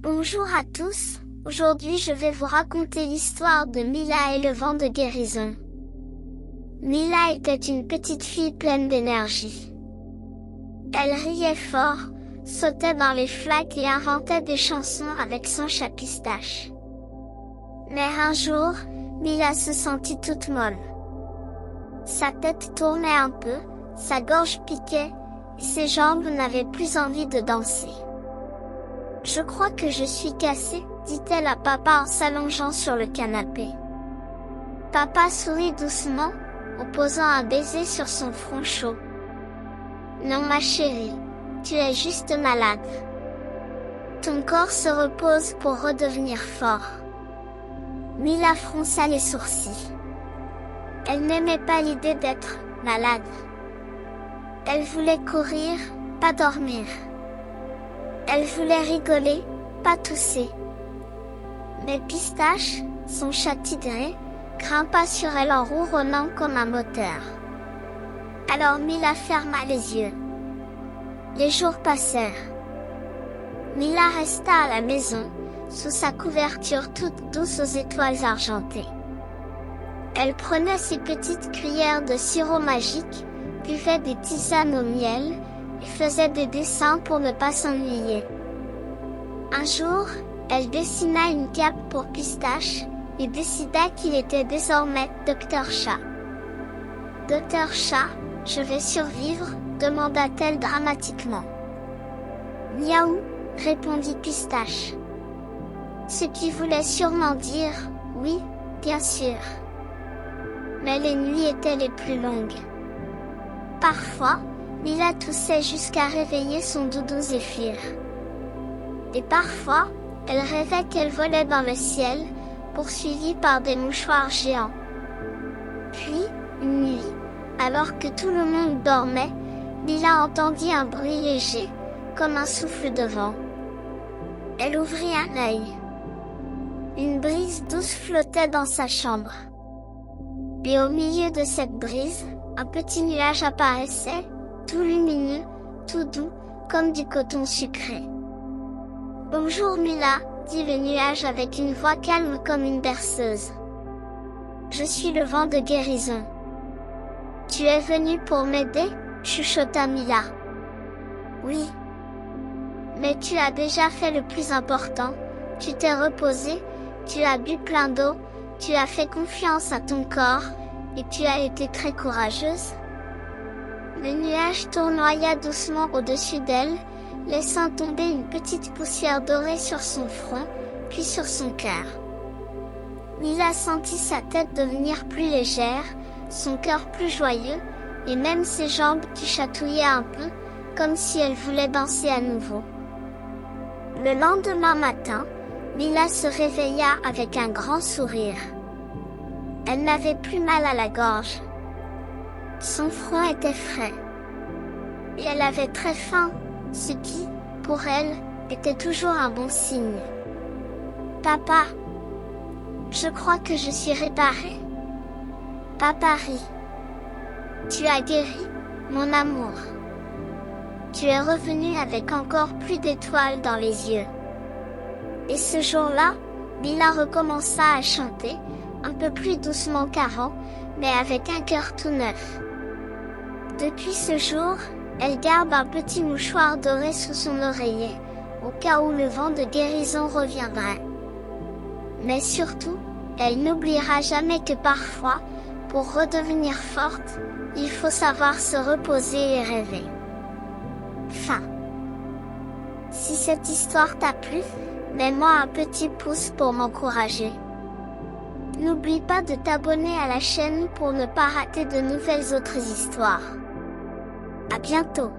Bonjour à tous, aujourd'hui je vais vous raconter l'histoire de Mila et le vent de guérison. Mila était une petite fille pleine d'énergie. Elle riait fort, sautait dans les flaques et inventait des chansons avec son chat Pistache. Mais un jour, Mila se sentit toute molle. Sa tête tournait un peu, sa gorge piquait, et ses jambes n'avaient plus envie de danser. « Je crois que je suis cassée », dit-elle à papa en s'allongeant sur le canapé. Papa sourit doucement, en posant un baiser sur son front chaud. « Non ma chérie, tu es juste malade. Ton corps se repose pour redevenir fort. » Mila fronça les sourcils. Elle n'aimait pas l'idée d'être malade. Elle voulait courir, pas dormir. Elle voulait rigoler, pas tousser. Mais Pistache, son chat tigré, grimpa sur elle en ronronnant comme un moteur. Alors Mila ferma les yeux. Les jours passèrent. Mila resta à la maison, sous sa couverture toute douce aux étoiles argentées. Elle prenait ses petites cuillères de sirop magique, buvait des tisanes au miel, et faisait des dessins pour ne pas s'ennuyer. Un jour, elle dessina une cape pour Pistache, et décida qu'il était désormais Docteur Chat. « Docteur Chat, je vais survivre ?» demanda-t-elle dramatiquement. « Miaou !» répondit Pistache. Ce qui voulait sûrement dire « oui, bien sûr ». Mais les nuits étaient les plus longues. Parfois, Mila toussait jusqu'à réveiller son doudou Zéphyr. Et parfois, elle rêvait qu'elle volait dans le ciel, poursuivie par des mouchoirs géants. Puis, une nuit, alors que tout le monde dormait, Mila entendit un bruit léger, comme un souffle de vent. Elle ouvrit un œil. Une brise douce flottait dans sa chambre. Et au milieu de cette brise, un petit nuage apparaissait, tout lumineux, tout doux, comme du coton sucré. « Bonjour Mila », dit le nuage avec une voix calme comme une berceuse. « Je suis le vent de guérison. »« Tu es venu pour m'aider ?» chuchota Mila. « Oui. Mais tu as déjà fait le plus important, tu t'es reposé, tu as bu plein d'eau, tu as fait confiance à ton corps, et tu as été très courageuse. » Le nuage tournoya doucement au-dessus d'elle, laissant tomber une petite poussière dorée sur son front, puis sur son cœur. Mila sentit sa tête devenir plus légère, son cœur plus joyeux, et même ses jambes qui chatouillaient un peu, comme si elle voulait danser à nouveau. Le lendemain matin, Mila se réveilla avec un grand sourire. Elle n'avait plus mal à la gorge. Son front était frais. Et elle avait très faim, ce qui, pour elle, était toujours un bon signe. « Papa, je crois que je suis réparée. » Papa rit. « Tu as guéri, mon amour. Tu es revenu avec encore plus d'étoiles dans les yeux. » Et ce jour-là, Mila recommença à chanter, un peu plus doucement qu'avant, mais avec un cœur tout neuf. Depuis ce jour, elle garde un petit mouchoir doré sous son oreiller, au cas où le vent de guérison reviendrait. Mais surtout, elle n'oubliera jamais que parfois, pour redevenir forte, il faut savoir se reposer et rêver. Fin. Si cette histoire t'a plu, mets-moi un petit pouce pour m'encourager. N'oublie pas de t'abonner à la chaîne pour ne pas rater de nouvelles autres histoires. À bientôt.